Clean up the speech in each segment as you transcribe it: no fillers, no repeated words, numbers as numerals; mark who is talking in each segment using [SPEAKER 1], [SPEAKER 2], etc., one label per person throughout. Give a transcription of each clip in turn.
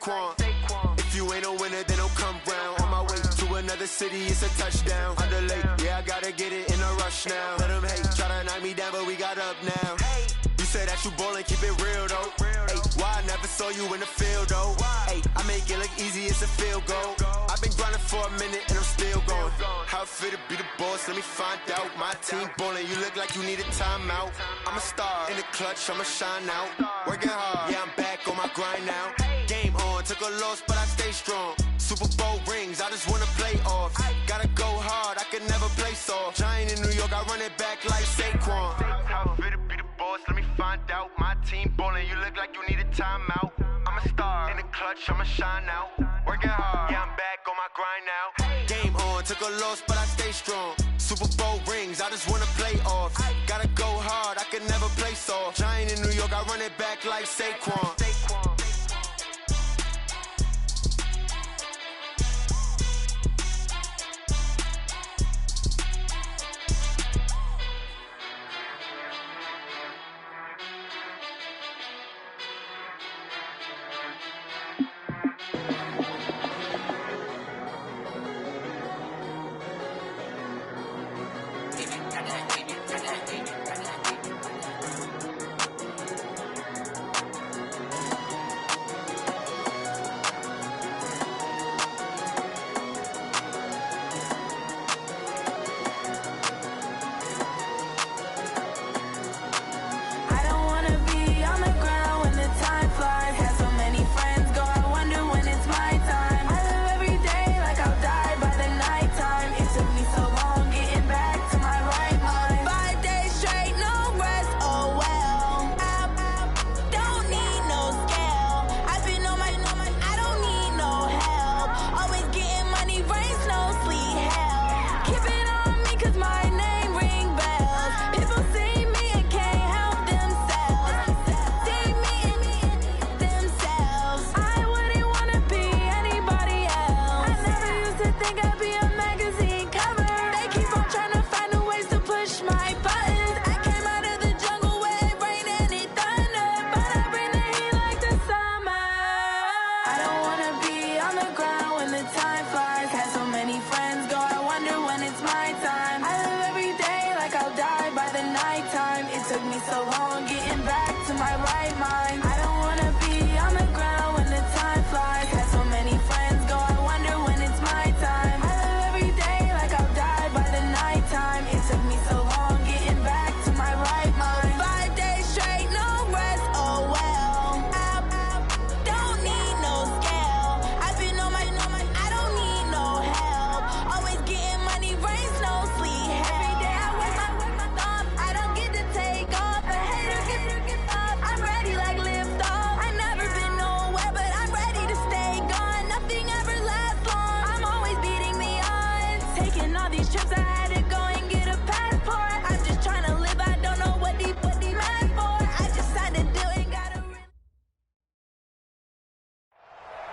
[SPEAKER 1] Saquon. If you ain't a winner, then don't come round. On my way to another city, it's a touchdown. Underlay, yeah, I gotta get it in a rush now. Let them hate, try to knock me down, but we got up now. You say that you ballin', keep it real though. Hey, why I never saw you in the field though? Hey, I make it look easy, it's a field goal. I've been grinding for a minute and I'm still going. How it feel to be the boss, let me find out. My team ballin', you look like you need a timeout. I'm a star in the clutch, I'ma shine out. Working hard, yeah, I'm back on my grind now. Game on, took a loss, but I stay strong. Super Bowl rings, I just wanna play off. Gotta go hard, I can never play soft. Giant in New York, I run it back like Saquon. How it feel to be the boss, let me find out. My team ballin', you look like you need a timeout. I'm a star in the clutch, I'ma shine out. Working hard, yeah, I'm back on my grind now. Game on, took a loss, but I stay strong. Super Bowl rings, I just wanna play off. Gotta go hard, I can never play soft. Giant in New York, I run it back like Saquon.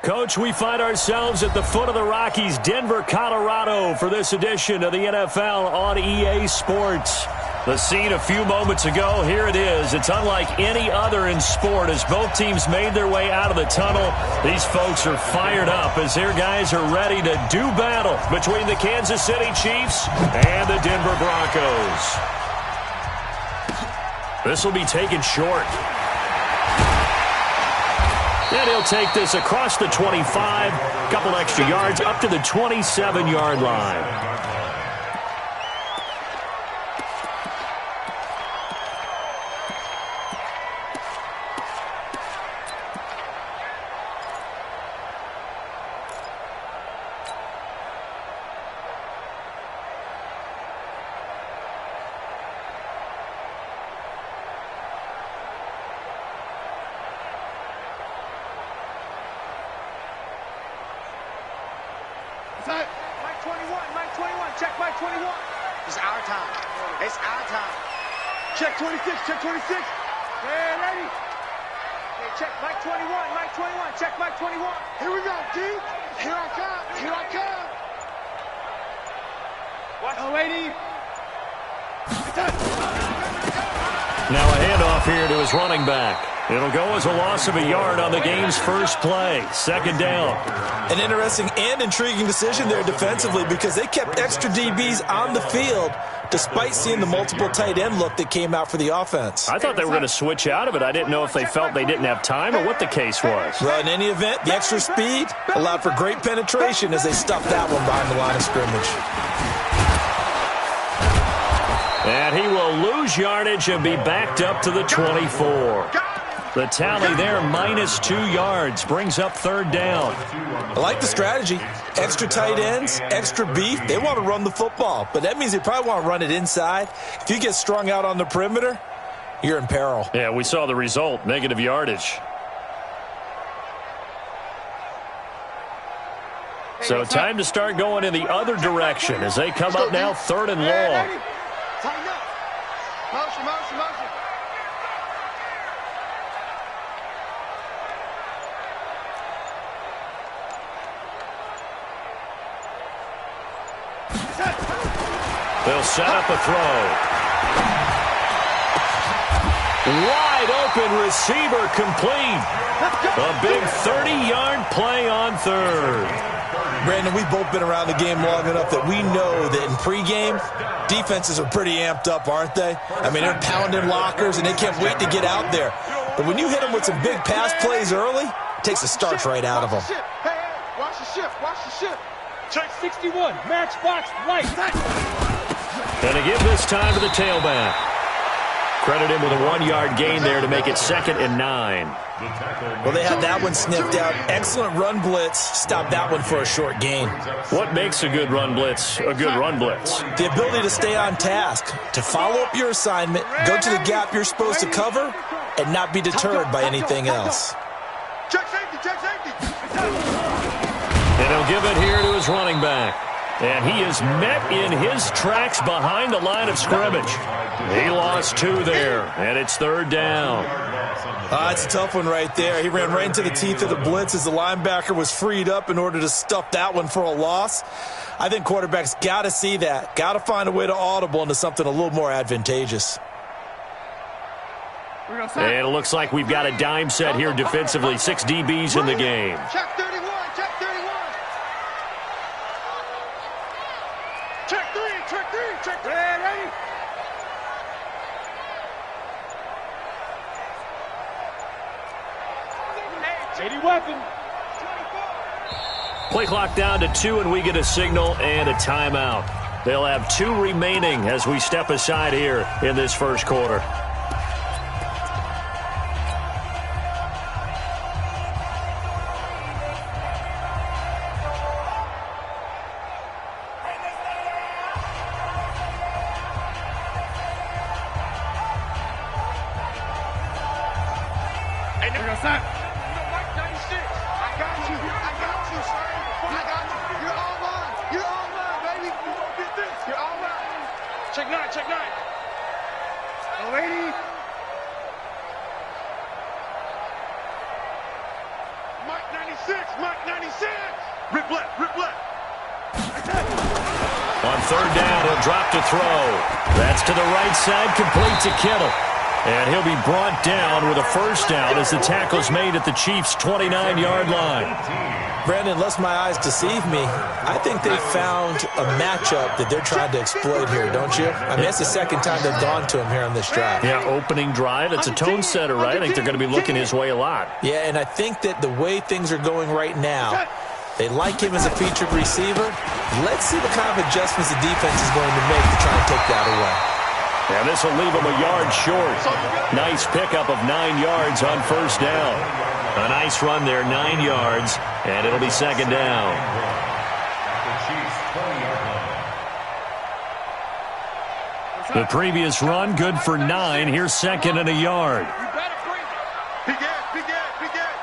[SPEAKER 2] Coach, we find ourselves at the foot of the Rockies, Denver, Colorado, for this edition of the NFL on EA Sports. The scene a few moments ago, here it is. It's unlike any other in sport as both teams made their way out of the tunnel. These folks are fired up as their guys are ready to do battle between the Kansas City Chiefs and the Denver Broncos. This will be taken short. And he'll take this across the 25, couple extra yards up to the 27-yard line.
[SPEAKER 3] Mike 21, check Mike 21. It's our time. It's our time. Check 26, check 26. Yeah, ready. Okay, check Mike 21, check Mike 21. Here we go, D. Here I come. Watch. Oh, lady.
[SPEAKER 2] Now a handoff here to his running back. It'll go as a loss of a yard on the game's first play. Second down.
[SPEAKER 4] An interesting and intriguing decision there defensively because they kept extra DBs on the field despite seeing the multiple tight end look that came out for the offense.
[SPEAKER 2] I thought they were going to switch out of it. I didn't know if they felt they didn't have time or what the case was.
[SPEAKER 4] Well, in any event, the extra speed allowed for great penetration as they stuffed that one behind the line of scrimmage.
[SPEAKER 2] And he will lose yardage and be backed up to the 24. The tally there, -2 yards, brings up third down.
[SPEAKER 4] I like the strategy. Extra tight ends, extra beef. They want to run the football, but that means they probably want to run it inside. If you get strung out on the perimeter, you're in peril.
[SPEAKER 2] Yeah, we saw the result, negative yardage. So time to start going in the other direction as they come up now, third and long.
[SPEAKER 3] Tighten up. Motion, motion, motion.
[SPEAKER 2] They'll set up a throw. Wide open receiver complete. A big 30-yard play on third.
[SPEAKER 4] Brandon, we've both been around the game long enough that we know that in pregame, defenses are pretty amped up, aren't they? I mean, they're pounding lockers, and they can't wait to get out there. But when you hit them with some big pass plays early, it takes the starch right out of them.
[SPEAKER 3] Hey, hey, watch the shift, watch the shift. Check 61, matchbox, light.
[SPEAKER 2] And they give this time to the tailback. Credit him with a 1-yard gain there to make it 2nd and 9.
[SPEAKER 4] Well, they had that one sniffed out. Excellent run blitz. Stopped that one for a short gain.
[SPEAKER 2] What makes a good run blitz a good run blitz?
[SPEAKER 4] The ability to stay on task, to follow up your assignment, go to the gap you're supposed to cover, and not be deterred by anything else.
[SPEAKER 3] Check safety, check safety.
[SPEAKER 2] And he'll give it here to his running back. And he is met in his tracks behind the line of scrimmage. He lost 2 there, and it's third down.
[SPEAKER 4] It's a tough one right there. He ran right into the teeth of the blitz as the linebacker was freed up in order to stuff that one for a loss. I think quarterbacks got to see that. Got to find a way to audible into something a little more advantageous.
[SPEAKER 2] And it looks like we've got a dime set here defensively. 6 DBs in the game.
[SPEAKER 3] Check 31, check 31. Check 3, check 3, check 3. Ready? Weapon.
[SPEAKER 2] Play clock down to 2, and we get a signal and a timeout. They'll have 2 remaining as we step aside here in this first quarter.
[SPEAKER 3] Check 9, check 9. Lady. Mike 96, Mike 96. Rip left, rip left.
[SPEAKER 2] On third down, he'll drop to throw. That's to the right side, complete to Kittle. And he'll be brought down with a first down as the tackle's made at the Chiefs' 29-yard line.
[SPEAKER 4] Brandon, unless my eyes deceive me, I think they found a matchup that they're trying to exploit here, don't you? I mean, it's the second time they've gone to him here on this drive.
[SPEAKER 2] Yeah, opening drive. It's a tone setter, right? I think they're going to be looking his way a lot.
[SPEAKER 4] Yeah, and I think that the way things are going right now, they like him as a featured receiver. Let's see what kind of adjustments the defense is going to make to try and take that away.
[SPEAKER 2] And this will leave him a yard short. Nice pickup of 9 yards on first down. A nice run there, 9 yards, and it'll be second down. The previous run, good for 9. Here's second and a yard.
[SPEAKER 3] Big Ed, big Ed, big Ed.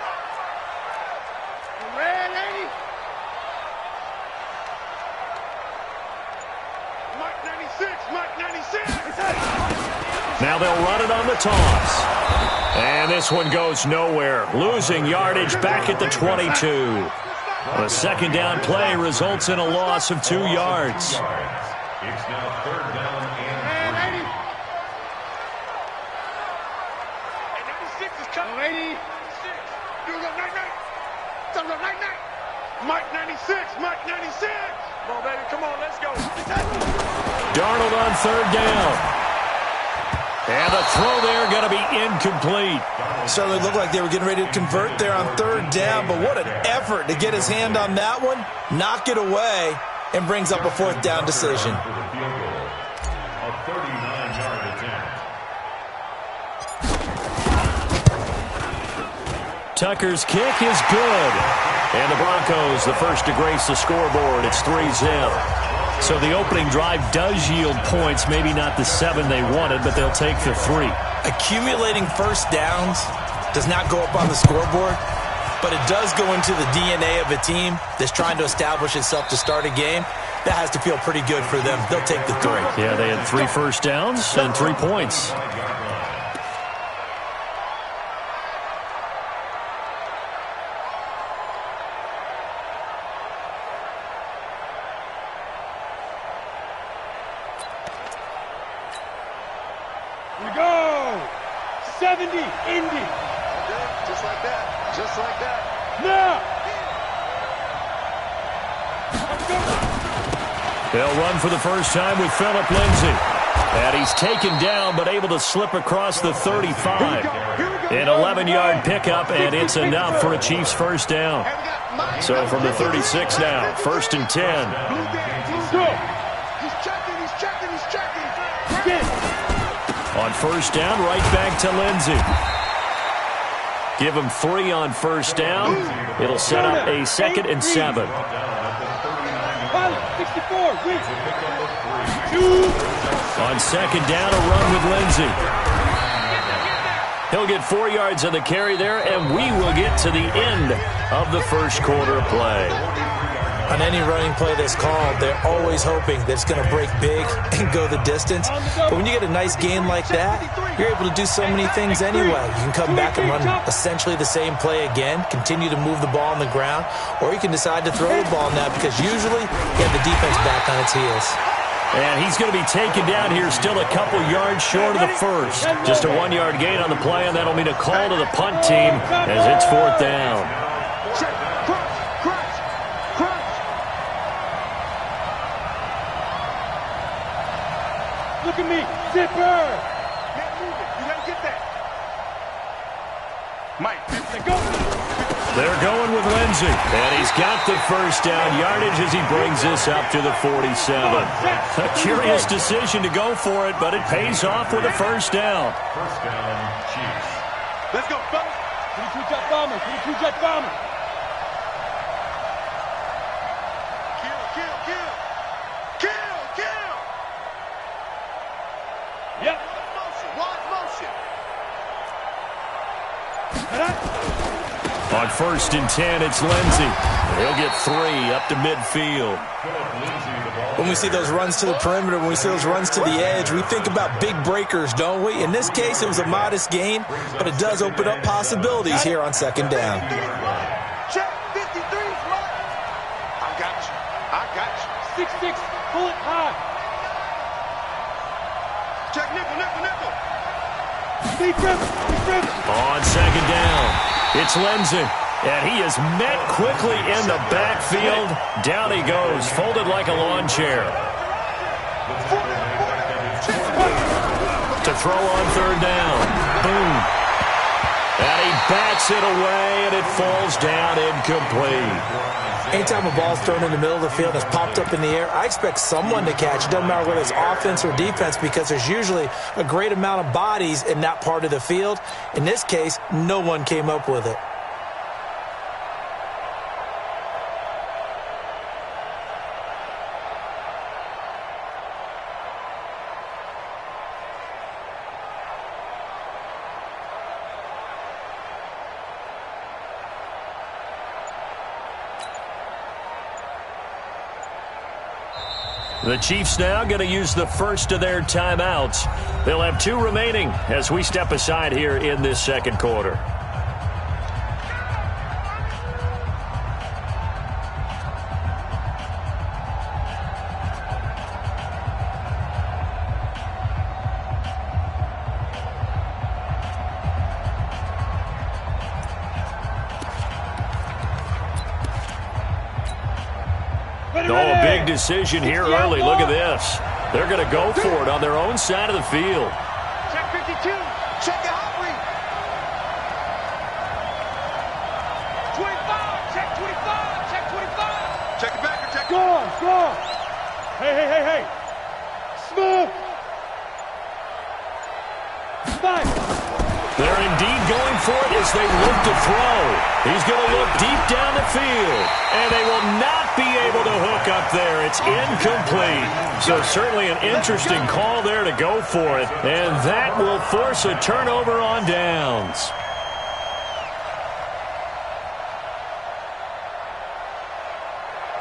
[SPEAKER 3] Ready? Mike 96, Mike 96.
[SPEAKER 2] Now they'll run it on the toss. And this one goes nowhere. Losing yardage back at the 22. The second down play results in a loss of 2 yards.
[SPEAKER 3] It's now third down and 96 is coming. Mike 96, Mike 96. Come on, baby, come on, let's go.
[SPEAKER 2] Darnold on third down. And the throw there going to be incomplete.
[SPEAKER 4] Certainly looked like they were getting ready to convert there on third down, but what an effort to get his hand on that one, knock it away, and brings up a fourth down decision.
[SPEAKER 5] A 39-yard attempt.
[SPEAKER 2] Tucker's kick is good. And the Broncos, the first to grace the scoreboard. It's 3-0. So the opening drive does yield points, maybe not the 7 they wanted, but they'll take the 3.
[SPEAKER 4] Accumulating first downs does not go up on the scoreboard, but it does go into the DNA of a team that's trying to establish itself to start a game. That has to feel pretty good for them. They'll take the 3.
[SPEAKER 2] Yeah, they had 3 first downs and 3 points.
[SPEAKER 3] We go! 70, Indy. Just like that. Just like that. Now!
[SPEAKER 2] They'll run for the first time with Phillip Lindsay. And he's taken down, but able to slip across the 35. An 11-yard pickup, and it's enough for a Chiefs first down. So from the 36 now, 1st and 10.
[SPEAKER 3] He's checking, he's checking, he's checking.
[SPEAKER 2] On first down, right back to Lindsay. Give him 3 on first down. It'll set up a 2nd and 7.
[SPEAKER 3] 64,
[SPEAKER 2] On 2nd down, a run with Lindsay. He'll get 4 yards on the carry there, and we will get to the end of the first quarter play.
[SPEAKER 4] On any running play that's called, they're always hoping that it's going to break big and go the distance. But when you get a nice game like that, you're able to do so many things anyway. You can come back and run essentially the same play again, continue to move the ball on the ground, or you can decide to throw the ball now because usually you have the defense back on its heels.
[SPEAKER 2] And he's going to be taken down here, still a couple yards short of the first. Just a 1-yard gain on the play, and that'll mean a call to the punt team as it's 4th down.
[SPEAKER 3] Look at me, zipper. Can't move it. You gotta get that. Mike, let's go.
[SPEAKER 2] They're going with Lindsay, and he's got the first down yardage as he brings this up to the 47. A curious decision to go for it, but it pays off with a first down.
[SPEAKER 5] First down, Chiefs.
[SPEAKER 3] Let's go, fellas. 22 jet bomber, 22 jet bomber. Kill, kill, kill. Kill, kill. Yep. Wide motion.
[SPEAKER 2] On 1st and 10, it's Lindsay. He'll get 3 up to midfield.
[SPEAKER 4] When we see those runs to the perimeter, when we see those runs to the edge, we think about big breakers, don't we? In this case, it was a modest gain, but it does open up possibilities here on 2nd down.
[SPEAKER 3] Check 53's right. I got you. I got you. 6-6, pull it high. Check nickel, nickel, nickel. Be driven.
[SPEAKER 2] On 2nd down, it's Lindsay. And he is met quickly in the backfield. Down he goes, folded like a lawn chair. To throw on 3rd down. Boom. And he bats it away, and it falls down incomplete.
[SPEAKER 4] Anytime a ball's thrown in the middle of the field and it's popped up in the air, I expect someone to catch. It doesn't matter whether it's offense or defense because there's usually a great amount of bodies in that part of the field. In this case, no one came up with it.
[SPEAKER 2] The Chiefs now going to use the first of their timeouts. They'll have 2 remaining as we step aside here in this 2nd quarter. Oh, a big decision here early. Look at this. They're going to go for it on their own side of the field.
[SPEAKER 3] Check 52. Check it out. 25. Check 25. Check 25. Check it back. Check it. Score. Hey. Smooth. Five.
[SPEAKER 2] They're indeed going for it as they look to throw. He's going to look deep down the field, and they will not be able to hook up there. It's incomplete. So certainly an interesting call there to go for it, and that will force a turnover on downs.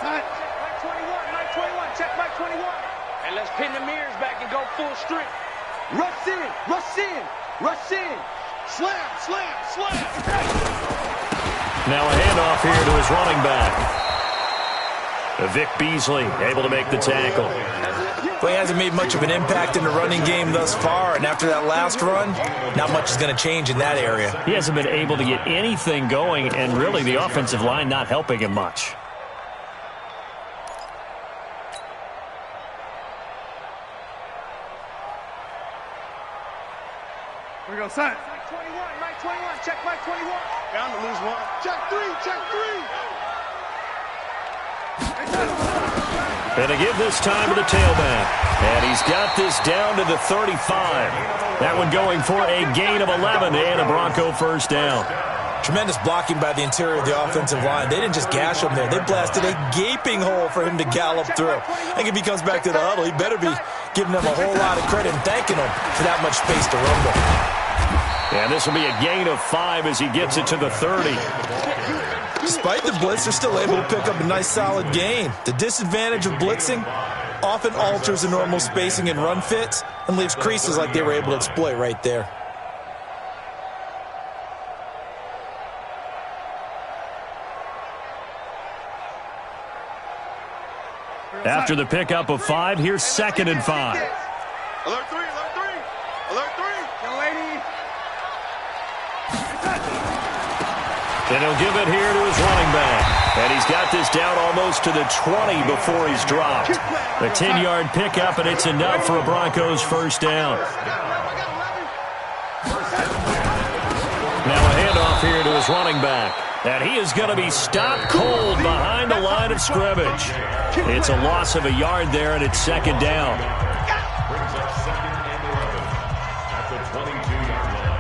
[SPEAKER 3] Mike 21. Check Mike 21. And let's pin the mirrors back and go full strength. Rush in. Slam.
[SPEAKER 2] Now a handoff here to his running back. Vic Beasley able to make the tackle.
[SPEAKER 4] Well, he hasn't made much of an impact in the running game thus far, and after that last run, not much is going to change in that area.
[SPEAKER 2] He hasn't been able to get anything going, and really the offensive line not helping him much.
[SPEAKER 3] Here we go, son. Mike 21. Check Mike 21. Down to lose one. Check three.
[SPEAKER 2] And to give this time to the tailback. And he's got this down to the 35. That one going for a gain of 11 and a Bronco first down.
[SPEAKER 4] Tremendous blocking by the interior of the offensive line. They didn't just gash him there. They blasted a gaping hole for him to gallop through. I think if he comes back to the huddle, he better be giving them a whole lot of credit and thanking them for that much space to rumble.
[SPEAKER 2] And this will be a gain of 5 as he gets it to the 30.
[SPEAKER 4] Despite the blitz, they're still able to pick up a nice solid gain. The disadvantage of blitzing often alters the normal spacing and run fits and leaves creases like they were able to exploit right there.
[SPEAKER 2] After the pickup of 5, here's 2nd and 5.
[SPEAKER 3] Alert three. Young lady.
[SPEAKER 2] And he'll give it here to his running back. And he's got this down almost to the 20 before he's dropped. A 10-yard pickup, and it's enough for a Broncos first down. Now a handoff here to his running back. And he is going to be stopped cold behind the line of scrimmage. It's a loss of a yard there, and it's 2nd down.
[SPEAKER 5] Brings up 2nd and 11 at the 22-yard line.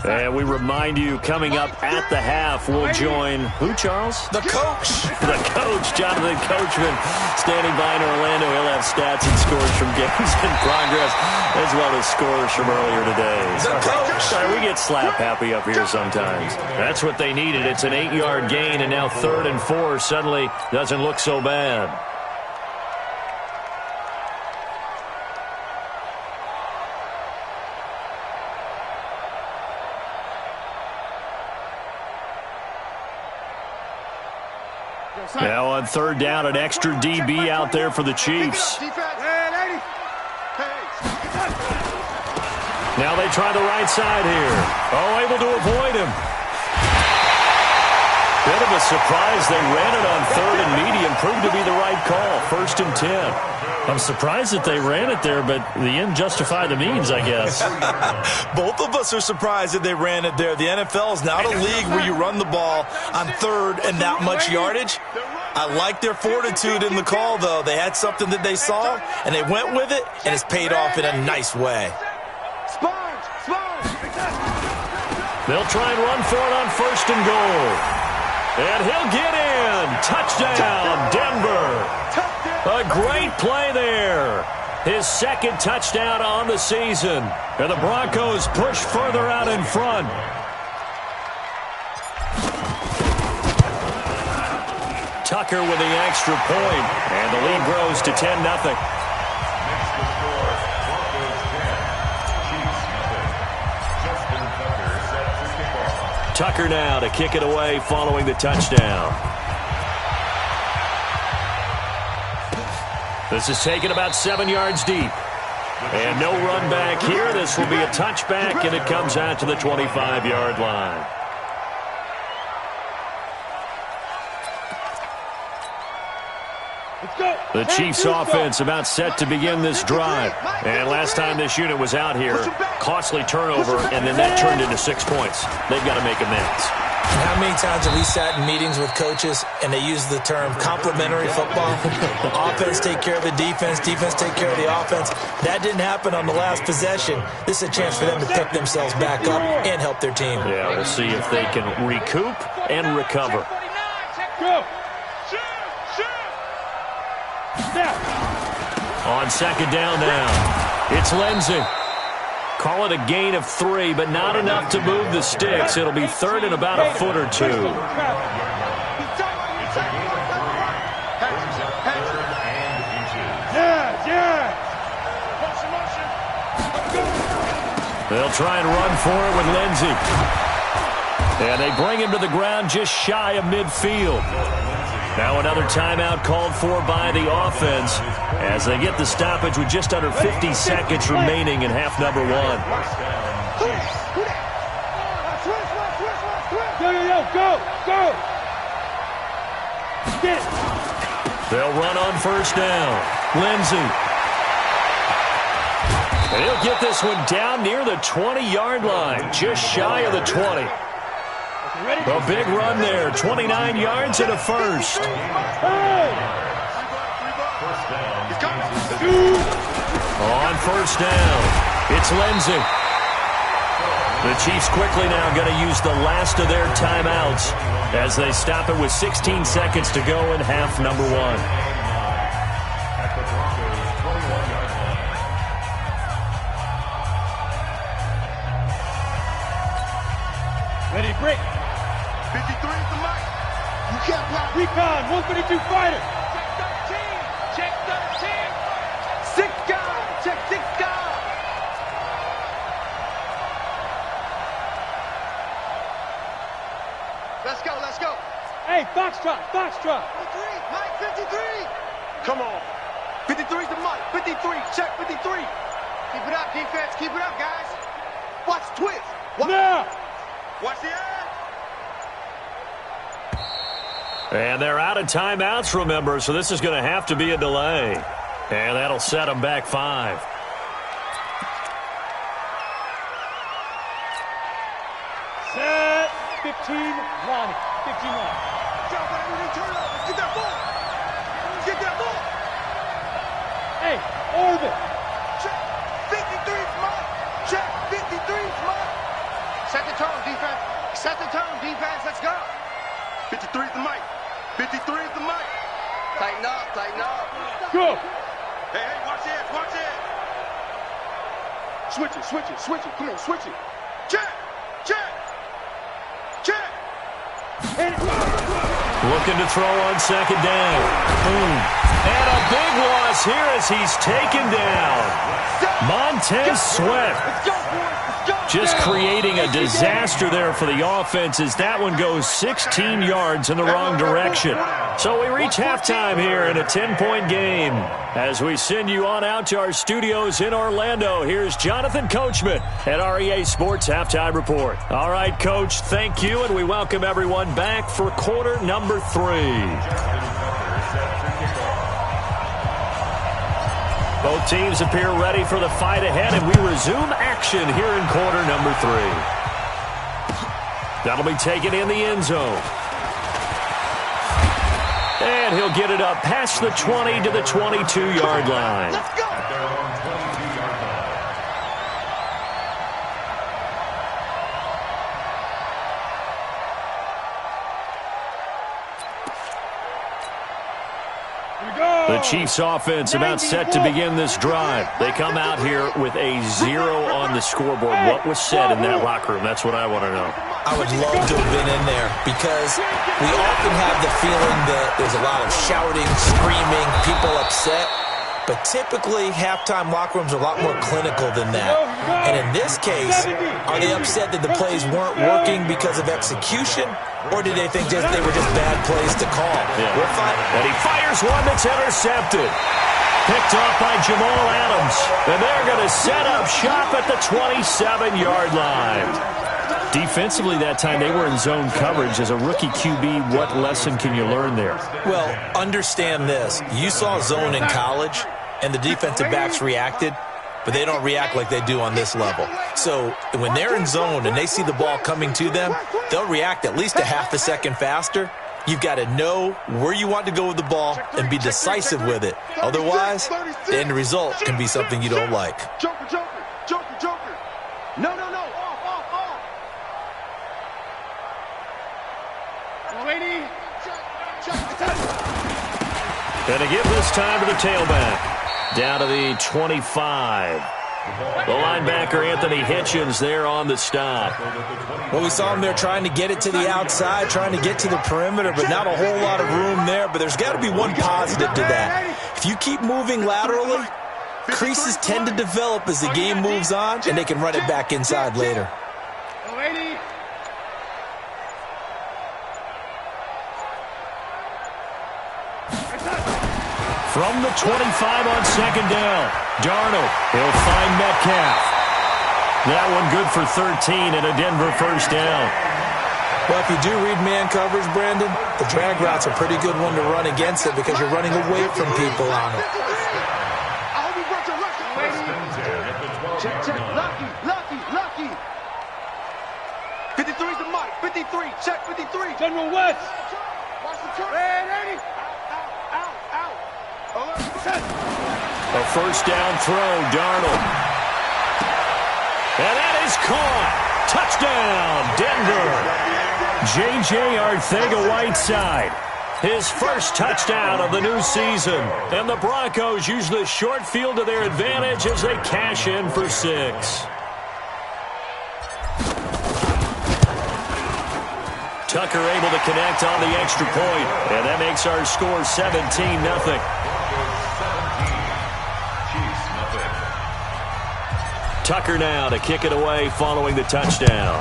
[SPEAKER 2] And we remind you, coming up at the half, we'll join who, Charles?
[SPEAKER 4] The coach.
[SPEAKER 2] The coach, Jonathan Coachman, standing by in Orlando. He'll have stats and scores from games in progress, as well as scores from earlier today.
[SPEAKER 4] The coach.
[SPEAKER 2] Sorry, we get slap happy up here sometimes. That's what they needed. It's an 8-yard gain, and now 3rd and 4 suddenly doesn't look so bad. Now on 3rd down, an extra DB out there for the Chiefs. Now they try the right side here. Oh, able to avoid him. Bit of a surprise. They ran it on 3rd and medium. Proved to be the right call. 1st and 10. I'm surprised that they ran it there, but the end justified the means, I guess.
[SPEAKER 4] Both of us are surprised that they ran it there. The NFL is not a league where you run the ball on 3rd and that much yardage. I like their fortitude in the call, though. They had something that they saw, and they went with it, and it's paid off in a nice way.
[SPEAKER 2] They'll try and run for it on 1st and goal. And he'll get in. Touchdown, Denver. A great play there. His 2nd touchdown on the season. And the Broncos push further out in front. Tucker with the extra point. And the lead grows to 10-0. Tucker now to kick it away following the touchdown. This is taken about 7 yards deep. And no run back here. This will be a touchback, and it comes out to the 25-yard line. The Chiefs offense about set to begin this drive. And last time this unit was out here, costly turnover, and then that turned into 6 points. They've got to make amends.
[SPEAKER 4] And how many times have we sat in meetings with coaches and they use the term complementary football? Offense take care of the defense, defense take care of the offense. That didn't happen on the last possession. This is a chance for them to pick themselves back up and help their team.
[SPEAKER 2] Yeah, we'll see if they can recoup and recover. On second down now, it's Lindsey. Call it a gain of 3, but not enough to move the sticks. It'll be third and about a foot or 2. They'll try and run for it with Lindsey. And they bring him to the ground just shy of midfield. Now another timeout called for by the offense as they get the stoppage with just under 50 seconds remaining in half number 1.
[SPEAKER 3] Go! Get it.
[SPEAKER 2] They'll run on first down. Lindsey. And he'll get this one down near the 20-yard line, just shy of the 20. A big run there, 29 yards and a first. On first down, it's Lindsey. The Chiefs quickly now going to use the last of their timeouts as they stop it with 16 seconds to go in half number 1.
[SPEAKER 3] Ready to break.
[SPEAKER 1] 53 is the mic. You can't block.
[SPEAKER 3] Recon, 132 fighter.
[SPEAKER 1] Check 13. Check 13. 6 guard. Check 6 guard. Let's go.
[SPEAKER 3] Hey, Foxtrot.
[SPEAKER 1] 53, Mike 53. Come on. 53 is the mic. 53, check 53. Keep it up, defense. Keep it up, guys. Watch the twist.
[SPEAKER 3] Now.
[SPEAKER 1] Watch the end.
[SPEAKER 2] And they're out of timeouts, remember, so this is going to have to be a delay. And that'll set them back 5.
[SPEAKER 3] Set. 15, Lonnie. 15 line.
[SPEAKER 1] Get that ball. Get that ball.
[SPEAKER 3] Hey, orbit.
[SPEAKER 1] Check 53's mark. Check 53's mark. Set the tone, defense. Set the tone, defense. Let's go. 53's the mic. 53's the mic. Tighten up.
[SPEAKER 3] Go.
[SPEAKER 1] Hey, watch it. Switch it. Come on, switch it. Check.
[SPEAKER 2] Looking to throw on second down. Boom. And a big loss here as he's taken down. Montez Sweat. Just creating a disaster there for the offense as that one goes 16 yards in the wrong direction. So we reach halftime here in a 10-point game. As we send you on out to our studios in Orlando, here's Jonathan Coachman at REA Sports Halftime Report. All right, Coach, thank you, and we welcome everyone back for quarter number 3. Both teams appear ready for the fight ahead, and we resume action here in quarter number 3. That'll be taken in the end zone. And he'll get it up past the 20 to the 22-yard line.
[SPEAKER 1] Let's go.
[SPEAKER 2] The Chiefs offense about set to begin this drive. They come out here with a 0 on the scoreboard. What was said in that locker room? That's what I want to know.
[SPEAKER 4] I would love to have been in there because we often have the feeling that there's a lot of shouting, screaming, people upset. But typically, halftime locker rooms are a lot more clinical than that. And in this case, are they upset that the plays weren't working because of execution? Or did they think they were just bad plays to call?
[SPEAKER 2] Yeah.
[SPEAKER 4] We're fine.
[SPEAKER 2] And he fires one that's intercepted. Picked off by Jamal Adams. And they're going to set up shop at the 27-yard line. Defensively that time, they were in zone coverage. As a rookie QB, what lesson can you learn there?
[SPEAKER 4] Well, understand this. You saw zone in college, and the defensive backs reacted, but they don't react like they do on this level. So when they're in zone and they see the ball coming to them, they'll react at least a half a second faster. You've got to know where you want to go with the ball and be decisive with it. Otherwise, the end result can be something you don't like.
[SPEAKER 3] Joker, Joker, Joker, Joker. No, no, no. Off, off, off. Lady.
[SPEAKER 2] And to give this time to the tailback. Down to the 25. The linebacker, Anthony Hitchens, there on the stop.
[SPEAKER 4] Well, we saw him there trying to get it to the outside, trying to get to the perimeter, but not a whole lot of room there. But there's got to be one positive to that. If you keep moving laterally, creases tend to develop as the game moves on, and they can run it back inside later.
[SPEAKER 2] From the 25 on second down, Darnold, he'll find Metcalf. That one good for 13 and a Denver first down.
[SPEAKER 4] Well, if you do read man coverage, Brandon, the drag route's a pretty good one to run against it because you're running away from people on it.
[SPEAKER 3] Check, check, lucky, lucky, lucky. 53's the mic, 53, check 53. General West. Watch the turn. Ready? Out, out, out.
[SPEAKER 2] A first down throw, Darnold. And that is caught. Touchdown, Denver. J.J. Arcega-Whiteside. His first touchdown of the new season. And the Broncos use the short field to their advantage as they cash in for 6. Tucker able to connect on the extra point. And that makes our score 17-0. Tucker now to kick it away following the touchdown.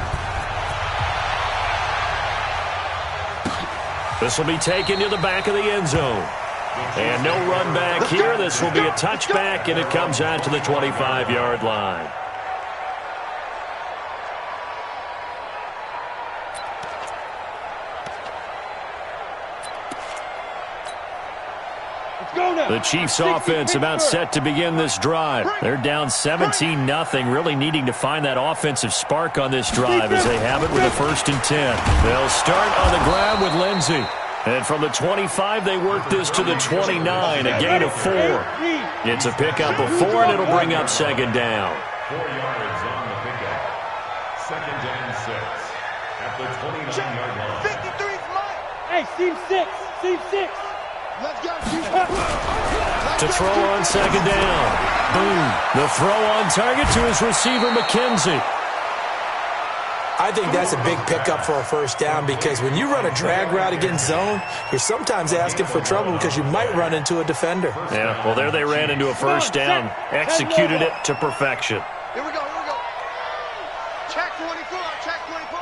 [SPEAKER 2] This will be taken to the back of the end zone. And no run back here. This will be a touchback, and it comes out to the 25-yard line. The Chiefs offense about set to begin this drive. They're down 17-0, really needing to find that offensive spark on this drive as they have it with a 1st and 10. They'll start on the ground with Lindsey. And from the 25, they work this to the 29, a gain of 4. It's a pickup of 4, and it'll bring up second down.
[SPEAKER 5] 4 yards on the pickup. Second and 6 at the 29-yard line.
[SPEAKER 3] 53's mine.
[SPEAKER 6] Hey, seam 6, seam 6.
[SPEAKER 3] Let's go.
[SPEAKER 2] To throw on second down. Boom. The throw on target to his receiver, McKenzie.
[SPEAKER 4] I think that's a big pickup for a first down because when you run a drag route against zone, you're sometimes asking for trouble because you might run into a defender.
[SPEAKER 2] Yeah, well, there they ran into a first down. Executed it to perfection.
[SPEAKER 3] Here we go, here we go. Check 24, check 24.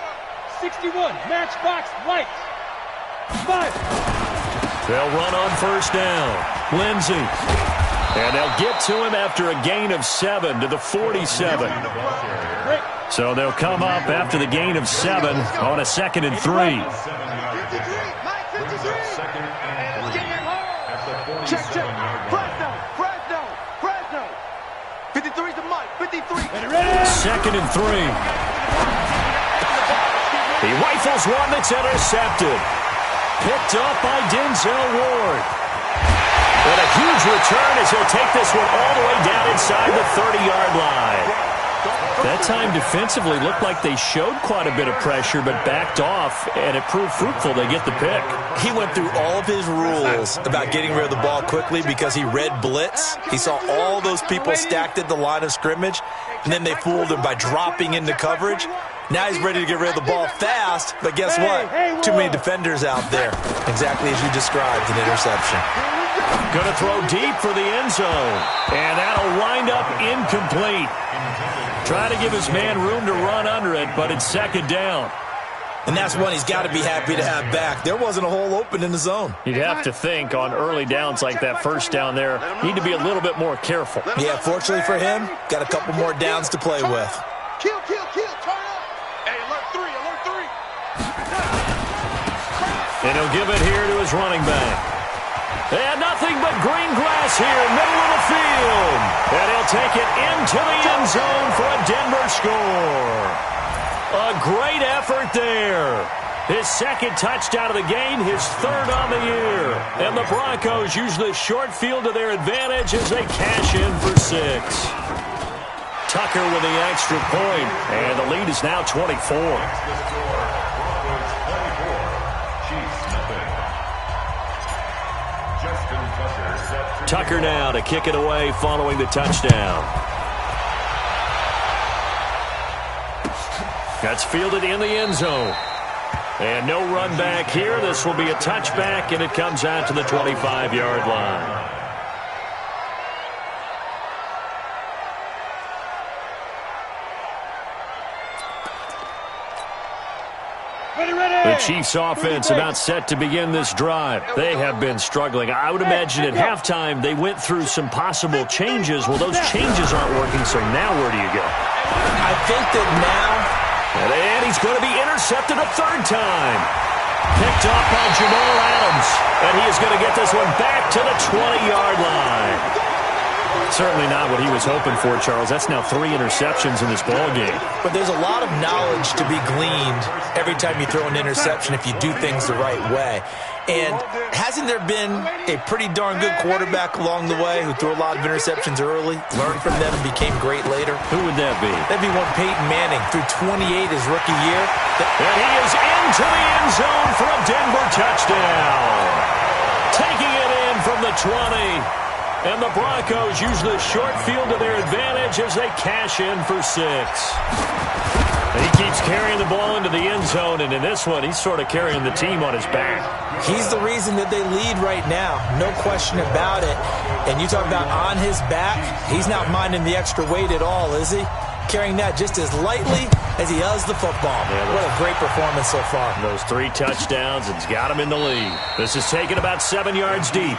[SPEAKER 6] 61, matchbox right. 5.
[SPEAKER 2] They'll run on first down. Lindsey. And they'll get to him after a gain of 7 to the 47. So they'll come up after the gain of 7 on a 2nd and 3.
[SPEAKER 3] 53. Check, check. Fresno. 53's the mic. 53.
[SPEAKER 2] 2nd and 3. He rifles one that's intercepted. Picked up by Denzel Ward. And a huge return as he'll take this one all the way down inside the 30-yard line. That time defensively looked like they showed quite a bit of pressure but backed off, and it proved fruitful. They get the pick.
[SPEAKER 4] He went through all of his rules about getting rid of the ball quickly because he read blitz. He saw all those people stacked at the line of scrimmage, and then they fooled him by dropping into coverage. Now he's ready to get rid of the ball fast, but guess what? Too many defenders out there. Exactly as you described, an interception.
[SPEAKER 2] Going to throw deep for the end zone, and that'll wind up incomplete. Try to give his man room to run under it, but it's second down.
[SPEAKER 4] And that's one he's got to be happy to have back. There wasn't a hole open in the zone.
[SPEAKER 2] You'd have to think on early downs like that first down there, need to be a little bit more careful.
[SPEAKER 4] Yeah, fortunately for him, got a couple more downs to play with.
[SPEAKER 3] Kill, turn up. Hey, alert three.
[SPEAKER 2] And he'll give it here to his running back. And nothing but green grass here, middle of the field. And he'll take it into the end zone for a Denver score. A great effort there. His second touchdown of the game, his third on the year. And the Broncos use the short field to their advantage as they cash in for 6. Tucker with the extra point, and the lead is now 24. Tucker now to kick it away following the touchdown. That's fielded in the end zone. And no run back here. This will be a touchback, and it comes out to the 25-yard line. The Chiefs offense about set to begin this drive. They have been struggling. I would imagine at halftime they went through some possible changes. Well, those changes aren't working, so now where do you go?
[SPEAKER 4] I think that now...
[SPEAKER 2] And he's going to be intercepted a third time. Picked off by Jamal Adams. And he is going to get this one back to the 20-yard line. Certainly not what he was hoping for, Charles. That's now 3 interceptions in this ballgame.
[SPEAKER 4] But there's a lot of knowledge to be gleaned every time you throw an interception if you do things the right way. And hasn't there been a pretty darn good quarterback along the way who threw a lot of interceptions early, learned from them, and became great later?
[SPEAKER 2] Who would that be?
[SPEAKER 4] That'd be one Peyton Manning, threw 28 his rookie year.
[SPEAKER 2] And he is into the end zone for a Denver touchdown. Taking it in from the 20. And the Broncos use the short field to their advantage as they cash in for 6. And he keeps carrying the ball into the end zone, and in this one, he's sort of carrying the team on his back.
[SPEAKER 4] He's the reason that they lead right now, no question about it. And you talk about on his back, he's not minding the extra weight at all, is he? Carrying that just as lightly as he does the football. Yeah, what a great performance so far.
[SPEAKER 2] Those 3 touchdowns, it's got him in the lead. This is taken about 7 yards deep.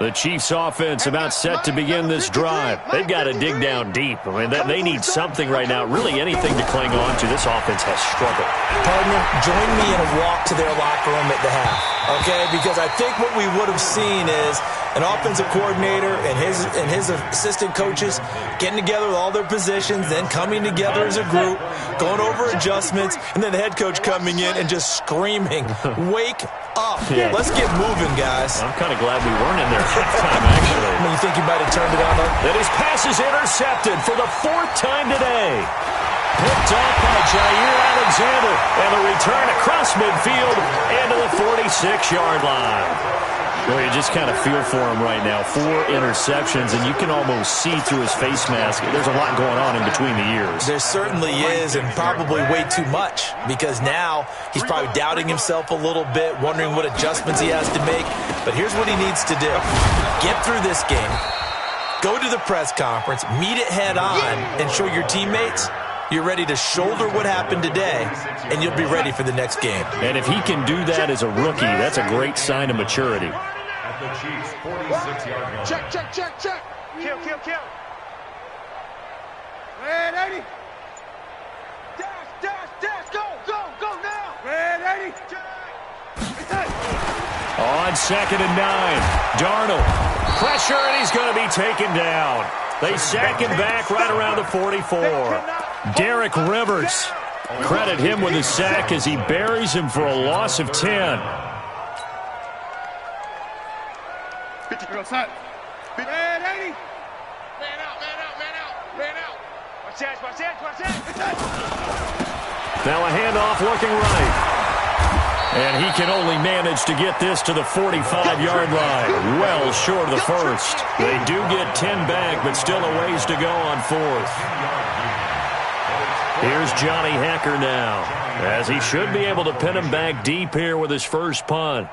[SPEAKER 2] The Chiefs offense about set to begin this drive. They've got to dig down deep. I mean, they need something right now, really anything to cling on to. This offense has struggled.
[SPEAKER 4] Partner, join me in a walk to their locker room at the half, okay? Because I think what we would have seen is an offensive coordinator and his assistant coaches getting together with all their positions, then coming together as a group, going over adjustments, and then the head coach coming in and just screaming, "Wake up. Yeah. Let's get moving, guys."
[SPEAKER 2] I'm kind of glad we weren't in there at halftime, actually.
[SPEAKER 4] I mean, you think you might have turned it on?
[SPEAKER 2] And his pass is intercepted for the 4th time today. Picked off by Jair Alexander. And the return across midfield into the 46-yard line. Well, you just kind of feel for him right now. 4 interceptions, and you can almost see through his face mask. There's a lot going on in between the ears.
[SPEAKER 4] There certainly is, and probably way too much, because now he's probably doubting himself a little bit, wondering what adjustments he has to make. But here's what he needs to do. Get through this game, go to the press conference, meet it head on, and show your teammates you're ready to shoulder what happened today, and you'll be ready for the next game.
[SPEAKER 2] And if he can do that as a rookie, that's a great sign of maturity.
[SPEAKER 5] At the Chiefs' 46-yard line.
[SPEAKER 3] Check. Kill. Red 80. Dash. Go now. Red 80.
[SPEAKER 2] On 2nd and 9. Darnold. Pressure, and he's going to be taken down. They sack him back right around the 44. Derek Rivers. Credit him with a sack as he buries him for a loss of 10.
[SPEAKER 3] Man out. Watch that.
[SPEAKER 2] Now a handoff looking right. And he can only manage to get this to the 45-yard line. Well short of the first. They do get 10 back, but still a ways to go on fourth. Here's Johnny Hecker now, as he should be able to pin him back deep here with his first punt.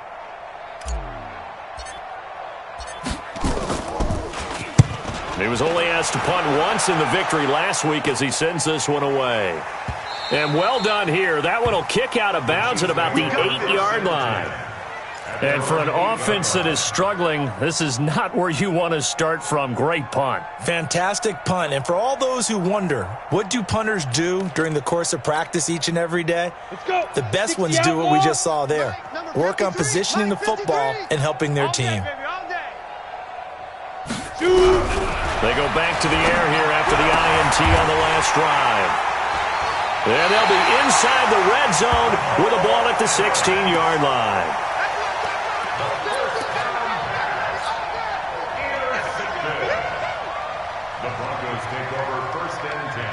[SPEAKER 2] He was only asked to punt once in the victory last week as he sends this one away. And well done here. That one will kick out of bounds at about the 8-yard line. And for an offense that is struggling, this is not where you want to start from. Great punt.
[SPEAKER 4] Fantastic punt. And for all those who wonder, what do punters do during the course of practice each and every day? The best ones do what we just saw there. Work on positioning the football and helping their team.
[SPEAKER 2] They go back to the air here after the INT on the last drive. And they'll be inside the red zone with a ball at the 16-yard line.
[SPEAKER 5] The Broncos take over 1st and 10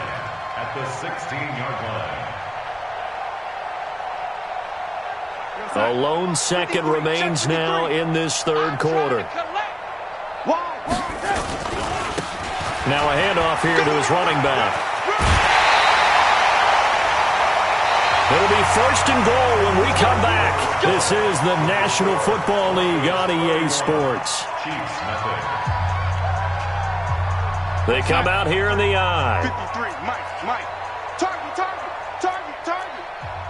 [SPEAKER 5] at the 16-yard line.
[SPEAKER 2] A lone second remains now in this third quarter. Now a handoff here to his running back. It'll be 1st and goal when we come back. This is the National Football League on EA Sports. They come out here in the I.
[SPEAKER 3] 53, Mike. Target.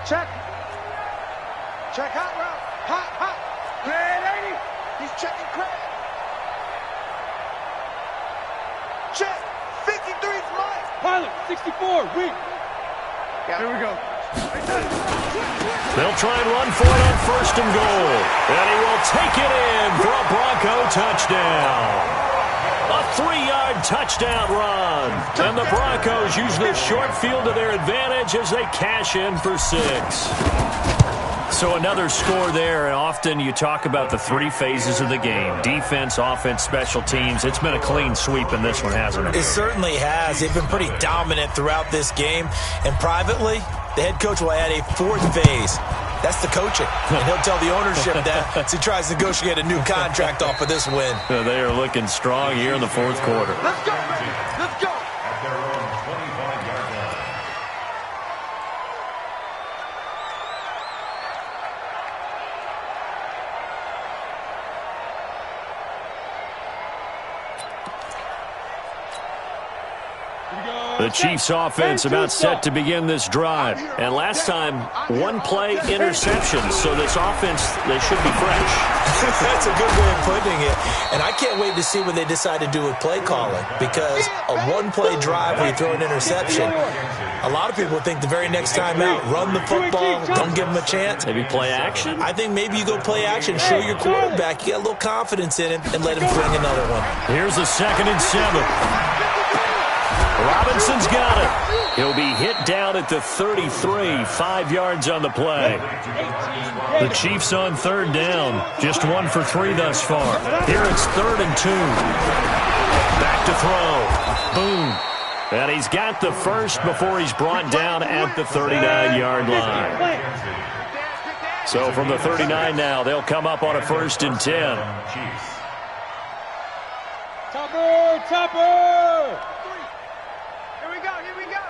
[SPEAKER 3] Check. Check hot route. Hot. Craig 80. He's checking Craig. Check. 53's Mike.
[SPEAKER 6] Pilot, 64, weak.
[SPEAKER 3] Yeah, here we go.
[SPEAKER 2] They'll try and run for it on 1st and goal. And he will take it in for a Bronco touchdown. A 3-yard touchdown run. And the Broncos use the short field to their advantage as they cash in for 6. So another score there, and often you talk about the 3 phases of the game. Defense, offense, special teams. It's been a clean sweep in this one, hasn't it?
[SPEAKER 4] It certainly has. They've been pretty dominant throughout this game. And privately, the head coach will add a 4th phase. That's the coaching. And he'll tell the ownership that as he tries to negotiate a new contract off of this win.
[SPEAKER 2] They are looking strong here in the 4th quarter.
[SPEAKER 3] Let's go, baby. Let's go.
[SPEAKER 5] At their own 25-yard line.
[SPEAKER 2] The Chiefs offense about set to begin this drive. And last time, 1-play interception. So this offense, they should be fresh.
[SPEAKER 4] That's a good way of putting it. And I can't wait to see what they decide to do with play calling. Because a 1-play drive where you throw an interception, a lot of people think the very next time out, run the football, don't give them a chance.
[SPEAKER 2] Maybe play action?
[SPEAKER 4] I think maybe you go play action, show your quarterback, you got a little confidence in him, and let him bring another one.
[SPEAKER 2] Here's a 2nd and 7. Robinson's got it. He'll be hit down at the 33, 5 yards on the play. The Chiefs on 3rd down, just 1 for 3 thus far. Here it's 3rd and 2. Back to throw. Boom. And he's got the first before he's brought down at the 39-yard line. So from the 39 now, they'll come up on a 1st and 10.
[SPEAKER 6] Topper!
[SPEAKER 3] Here we go.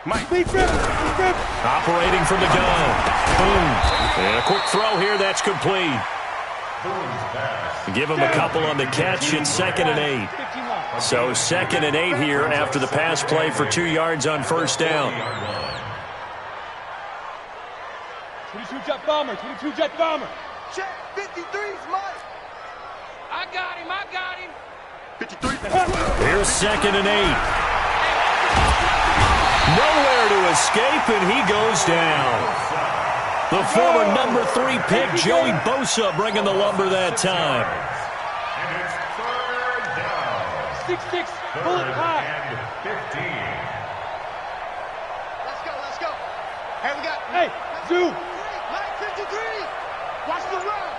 [SPEAKER 6] Mike, lead grip.
[SPEAKER 2] Operating from the gun. Boom. And a quick throw here. That's complete. Give him a couple on the catch. It's 2nd and 8. So 2nd and 8 here after the pass play for 2 yards on 1st down.
[SPEAKER 6] 22 jet bomber.
[SPEAKER 3] Check. 53's Mike. I got him. 53.
[SPEAKER 2] Here's 2nd and 8. Nowhere to escape, and he goes down. The former number 3 pick, Joey Bosa, bringing the lumber that time.
[SPEAKER 5] And it's 3rd down.
[SPEAKER 6] 6-6, bullet high.
[SPEAKER 5] And 15.
[SPEAKER 3] Let's go. Hey, we got.
[SPEAKER 6] Hey, Zoo.
[SPEAKER 3] Mike, 53. Watch the run.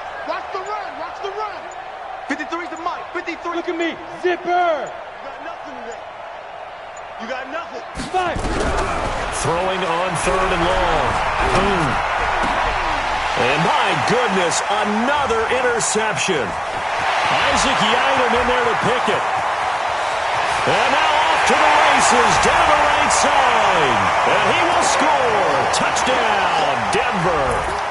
[SPEAKER 3] 53's the Mike. 53.
[SPEAKER 6] Look at me, zipper.
[SPEAKER 3] You got nothing.
[SPEAKER 6] 5.
[SPEAKER 2] Throwing on 3rd and long. Boom. And my goodness, another interception. Isaac Yiadom in there to pick it. And now off to the races, down the right side. And he will score. Touchdown, Denver.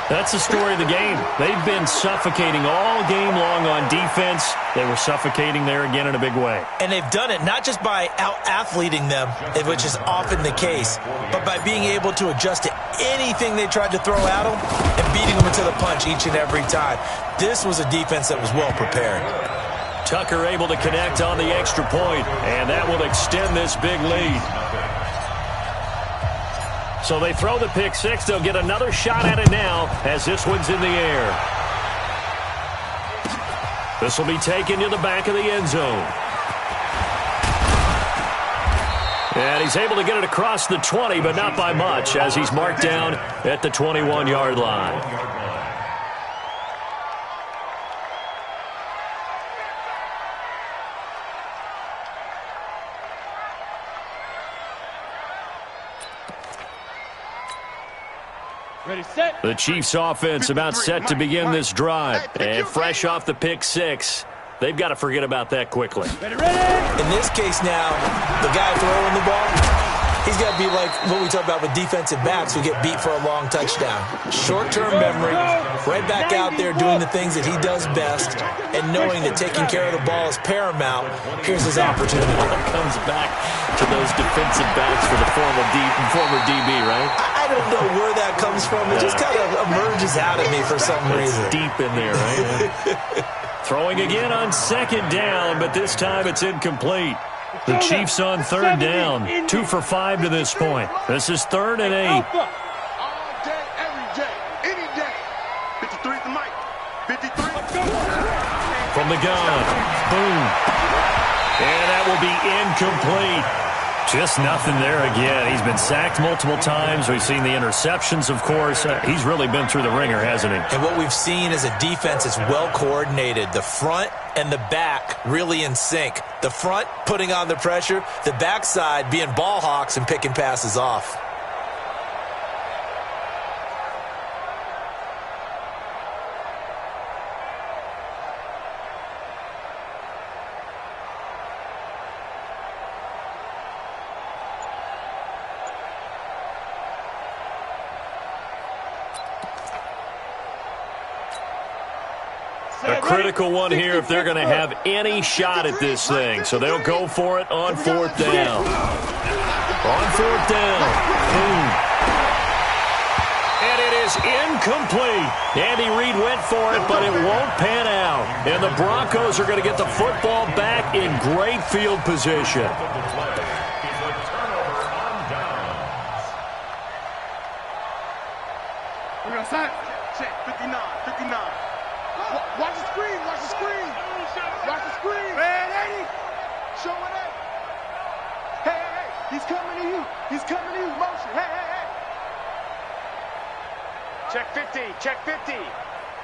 [SPEAKER 2] That's the story of the game. They've been suffocating all game long on defense. They were suffocating there again in a big way.
[SPEAKER 4] And they've done it not just by out-athleting them, which is often the case, but by being able to adjust to anything they tried to throw at them and beating them into the punch each and every time. This was a defense that was well prepared.
[SPEAKER 2] Tucker able to connect on the extra point, and that will extend this big lead. So they throw the pick six. They'll get another shot at it now as this one's in the air. This will be taken to the back of the end zone. And he's able to get it across the 20, but not by much, as he's marked down at the 21-yard line.
[SPEAKER 6] Ready, set.
[SPEAKER 2] The Chiefs offense about set to begin this drive. And fresh off the pick six, they've got to forget about that quickly.
[SPEAKER 6] Ready, ready.
[SPEAKER 4] In this case now, the guy throwing the ball, he's got to be like what we talk about with defensive backs who get beat for a long touchdown. Short-term memory, right back out there doing the things that he does best, and knowing that taking care of the ball is paramount. Here's his opportunity.
[SPEAKER 2] Comes back to those defensive backs for the former DB, right?
[SPEAKER 4] I don't know where that comes from. It just kind of emerges out of me for some reason.
[SPEAKER 2] It's deep in there, right? Throwing again on second down, but this time it's incomplete. The Chiefs on third down. 2 for 5 to this point. This is 3rd and 8.
[SPEAKER 3] All day, every day, any day. 53 at the mic. 53.
[SPEAKER 2] From the gun. Boom. And that will be incomplete. Just nothing there again. He's been sacked multiple times. We've seen the interceptions, of course. He's really been through the ringer, hasn't he?
[SPEAKER 4] And what we've seen is a defense that's well coordinated. The front and the back really in sync. The front putting on the pressure. The backside being ball hawks and picking passes off.
[SPEAKER 2] A critical one here if they're going to have any shot at this thing. So they'll go for it on 4th down. On 4th down. Boom. And it is incomplete. Andy Reid went for it, but it won't pan out. And the Broncos are going to get the football back in great field position.
[SPEAKER 3] We're going to sign. Check, 59, 59. Watch the screen, watch the screen. Watch the screen. Red 80. Showing it. Hey, hey, hey. He's coming to you. He's coming to you. Motion. Hey, hey, hey. Check 50, check 50.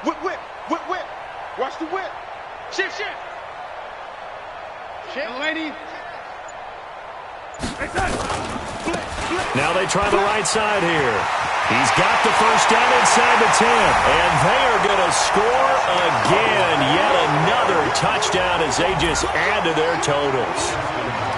[SPEAKER 3] Whip, whip, whip, whip. Watch the whip. Shift, shift. Shift. Lady.
[SPEAKER 2] Now they try the right side here. He's got the first down inside the 10. And they are going to score again. Yet another touchdown as they just add to their totals.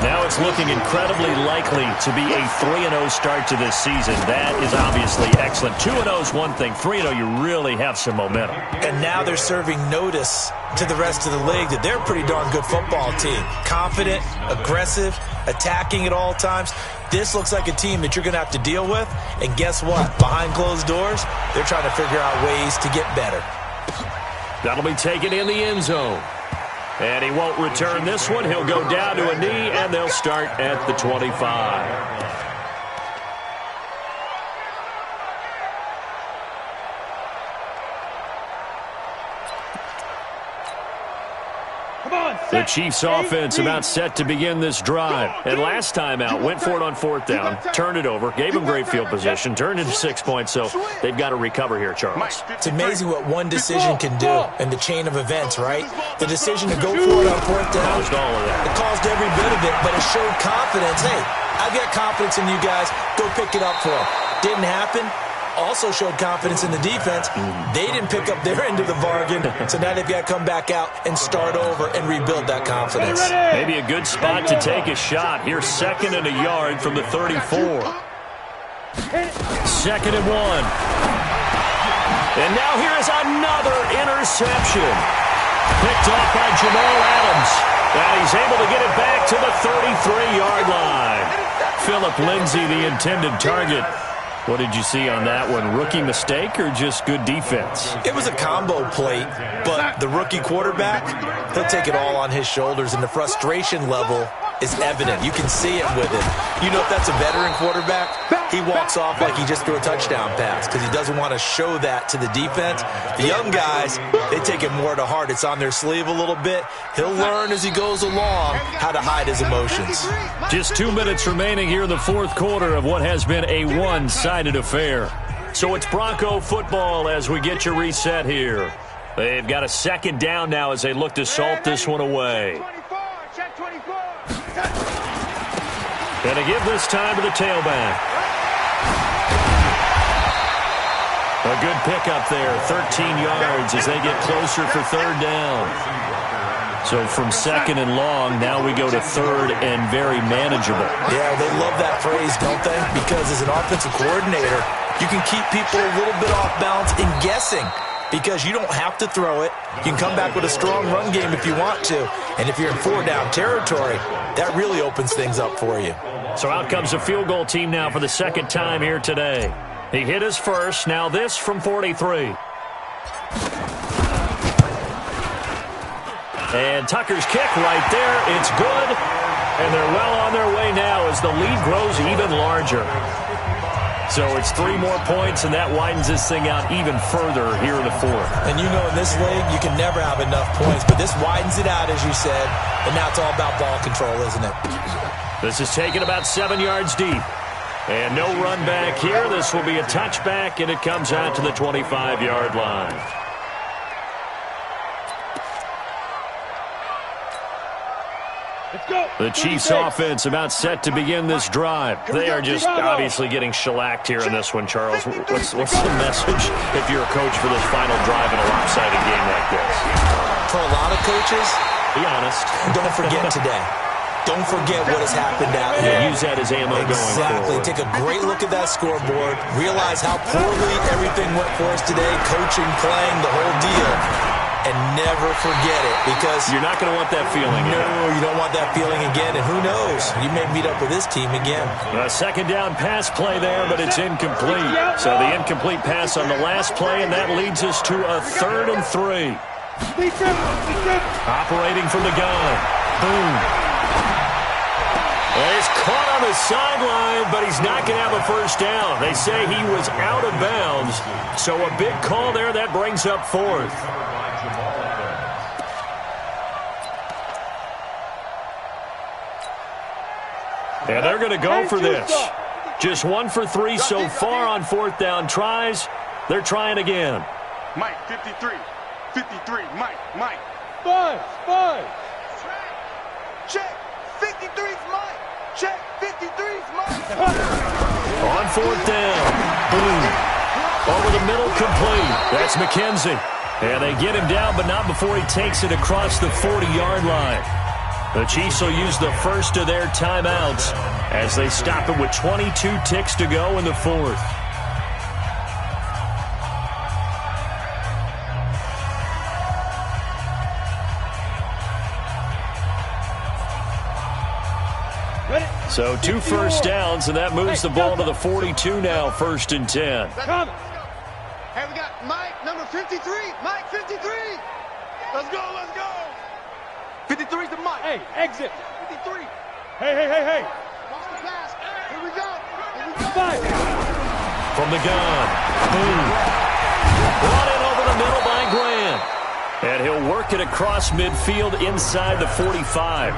[SPEAKER 2] Now it's looking incredibly likely to be a 3-0 start to this season. That is obviously excellent. 2-0 is one thing. 3-0, you really have some momentum.
[SPEAKER 4] And now they're serving notice to the rest of the league that they're a pretty darn good football team. Confident, aggressive, attacking at all times. This looks like a team that you're going to have to deal with. And guess what? Behind closed doors, they're trying to figure out ways to get better.
[SPEAKER 2] That'll be taken in the end zone. And he won't return this one. He'll go down to a knee, and they'll start at the 25. The Chiefs offense about set to begin this drive. And last time out, went for it on 4th down, turned it over, gave them great field position, turned into 6 points, so they've got to recover here, Charles.
[SPEAKER 4] It's amazing what one decision can do in the chain of events, right? The decision to go for it on 4th down,
[SPEAKER 2] Caused all of that.
[SPEAKER 4] it caused every bit of it, but it showed confidence. Hey, I've got confidence in you guys. Go pick it up for them. Didn't happen. also showed confidence in the defense. They didn't pick up their end of the bargain, so now they've got to come back out and start over and rebuild that confidence.
[SPEAKER 2] Maybe a good spot to take a shot. Here's 2nd and a yard from the 34. 2nd and 1. And now here is another interception. Picked off by Jamal Adams. And he's able to get it back to the 33-yard line. Philip Lindsay, the intended target. What did you see on that one? Rookie mistake or just good defense?
[SPEAKER 4] It was a combo plate, but the rookie quarterback, he'll take it all on his shoulders, and the frustration level is evident. You can see it with him. You know, if that's a veteran quarterback, he walks off like he just threw a touchdown pass because he doesn't want to show that to the defense. The young guys, they take it more to heart. It's on their sleeve a little bit. He'll learn as he goes along how to hide his emotions.
[SPEAKER 2] Just 2 minutes remaining here in the 4th quarter of what has been a one-sided affair. So it's Bronco football as we get you reset here. They've got a 2nd down now as they look to salt this one away. And to give this time to the tailback. A good pickup there, 13 yards as they get closer for 3rd down. So from 2nd and long, now we go to 3rd and very manageable.
[SPEAKER 4] Yeah, they love that phrase, don't they? Because as an offensive coordinator, you can keep people a little bit off balance in guessing. Because you don't have to throw it. You can come back with a strong run game if you want to. And if you're in 4-down territory, that really opens things up for you.
[SPEAKER 2] So out comes a field goal team now for the 2nd time here today. He hit his first. Now this from 43. And Tucker's kick right there. It's good. And they're well on their way now as the lead grows even larger. So it's 3 more points, and that widens this thing out even further here in the 4th.
[SPEAKER 4] And you know, in this league, you can never have enough points, but this widens it out, as you said, and now it's all about ball control, isn't it?
[SPEAKER 2] This is taken about 7 yards deep. And no run back here. This will be a touchback, and it comes out to the 25-yard line. The Chiefs offense about set to begin this drive. They are just obviously getting shellacked here in this one, Charles. What's the message if you're a coach for this final drive in a lopsided game like this?
[SPEAKER 4] For a lot of coaches,
[SPEAKER 2] be honest.
[SPEAKER 4] Don't forget today. Don't forget what has happened out here.
[SPEAKER 2] Yeah, use that as ammo going forward.
[SPEAKER 4] Take a great look at that scoreboard. Realize how poorly everything went for us today. Coaching, playing, the whole deal. And never forget it, because
[SPEAKER 2] you're not going to want that feeling again.
[SPEAKER 4] No, you don't want that feeling again, and who knows? You may meet up with this team again.
[SPEAKER 2] A 2nd down pass play there, but it's incomplete. So the incomplete pass on the last play, and that leads us to a 3rd and 3. Operating from the gun. Boom. Well, he's caught on the sideline, but he's not going to have a first down. They say he was out of bounds. So a big call there. That brings up 4th. And they're going to go for this. Just 1 for 3 so far on 4th down tries. They're trying again.
[SPEAKER 3] Mike, 53. 53, Mike.
[SPEAKER 6] 5.
[SPEAKER 3] Check. 53's Mike. Check. 53's Mike.
[SPEAKER 2] On 4th down. Boom. Over the middle, complete. That's McKenzie. And they get him down, but not before he takes it across the 40-yard line. The Chiefs will use the first of their timeouts as they stop it with 22 ticks to go in the 4th. So 2 first downs, and that moves the ball to the 42 now, 1st and 10.
[SPEAKER 3] Hey, we got Mike, number 53. Mike, 53. Let's go. 53's the Mike.
[SPEAKER 6] Hey, exit.
[SPEAKER 3] 53.
[SPEAKER 6] Hey.
[SPEAKER 3] Watch the pass. Here we go.
[SPEAKER 6] 5.
[SPEAKER 2] From the gun. Boom. Brought in over the middle by Grant. And he'll work it across midfield inside the 45.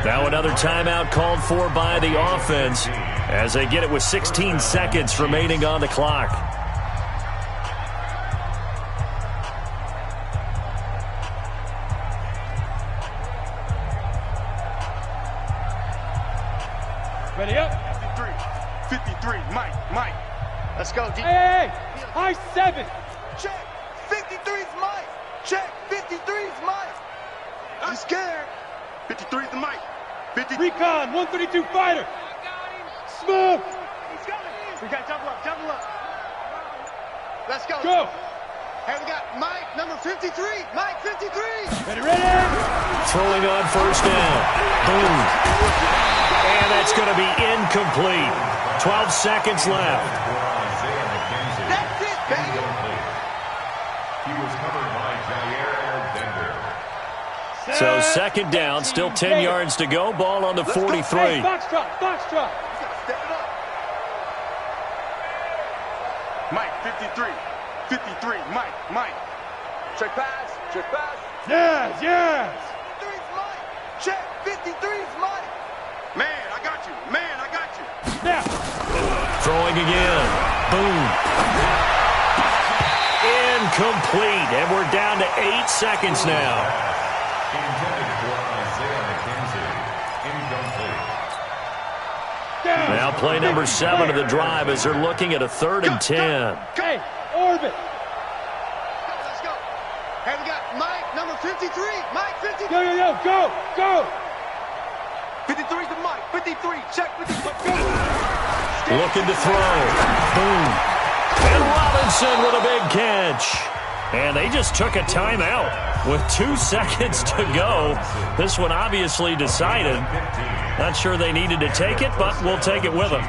[SPEAKER 2] Now another timeout called for by the offense as they get it with 16 seconds remaining on the clock.
[SPEAKER 6] Ready up.
[SPEAKER 3] 53, Mike. Let's go, D.
[SPEAKER 6] Hey, high 7.
[SPEAKER 3] Check. 53's Mike. Check. 53's Mike. I'm scared. 53's the Mike. 53.
[SPEAKER 6] Recon, 132 fighter. Smooth.
[SPEAKER 3] He's coming. We got double up, double up. Let's go.
[SPEAKER 6] Go.
[SPEAKER 3] Hey, we got Mike, number 53. Mike, 53.
[SPEAKER 6] Ready, ready.
[SPEAKER 2] Throwing on first down. Boom. And that's going to be incomplete. 12 seconds left.
[SPEAKER 3] That's it, baby.
[SPEAKER 5] He was covered by Jair Alexander.
[SPEAKER 2] So second down, still 10 yards to go. Ball on the 43.
[SPEAKER 6] Hey, foxtrot, foxtrot.
[SPEAKER 3] Step it up. Mike, 53. 53, Mike. Check pass, check pass.
[SPEAKER 6] Yes, yes.
[SPEAKER 3] 53's Mike. Check, 53's Mike. Man, I got you. Man, I got you.
[SPEAKER 6] Now.
[SPEAKER 2] Throwing again. Boom. Incomplete. And we're down to 8 seconds now.
[SPEAKER 5] Intended for Isaiah McKenzie. Incomplete.
[SPEAKER 6] Down.
[SPEAKER 2] Now play number 7 of the drive as they're looking at a 3rd and 10.
[SPEAKER 6] Hey, orbit.
[SPEAKER 3] Let's go. Hey, we got Mike, number 53. Mike, 53.
[SPEAKER 6] Go.
[SPEAKER 3] 53's the Mike. 53. Check 53. Go.
[SPEAKER 2] Looking to throw. Boom. And Robinson with a big catch. And they just took a timeout with 2 seconds to go. This one obviously decided. Not sure they needed to take it, but we'll take it with them.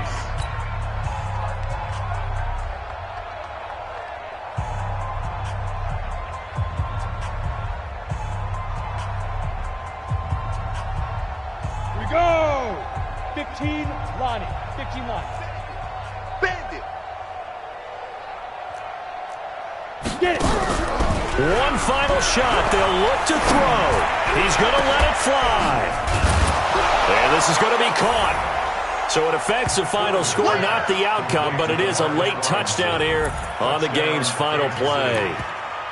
[SPEAKER 6] Here we go. 15, Lonnie. 15, Lonnie.
[SPEAKER 3] Bandit.
[SPEAKER 6] Get it.
[SPEAKER 2] One final shot. They'll look to throw. He's going to let it fly. And this is going to be caught. So it affects the final score, not the outcome, but it is a late touchdown here on the game's final play.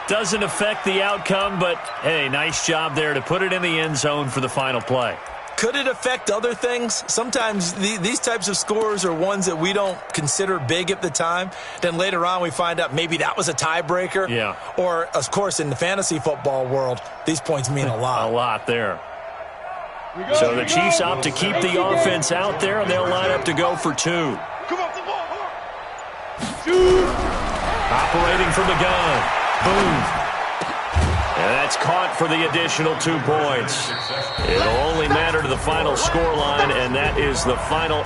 [SPEAKER 2] Doesn't affect the outcome, but, hey, nice job there to put it in the end zone for the final play.
[SPEAKER 4] Could it affect other things? Sometimes these types of scores are ones that we don't consider big at the time. Then later on we find out maybe that was a tiebreaker.
[SPEAKER 2] Yeah.
[SPEAKER 4] Or, of course, in the fantasy football world, these points mean a lot.
[SPEAKER 2] A lot there.
[SPEAKER 6] Here we go.
[SPEAKER 2] So the Chiefs opt to keep the offense out there, and they'll line up to go for 2.
[SPEAKER 3] Come on, the ball.
[SPEAKER 6] Shoot.
[SPEAKER 2] Operating from the gun. Boom. And that's caught for the additional 2 points. It'll only matter to the final scoreline, and that is the final.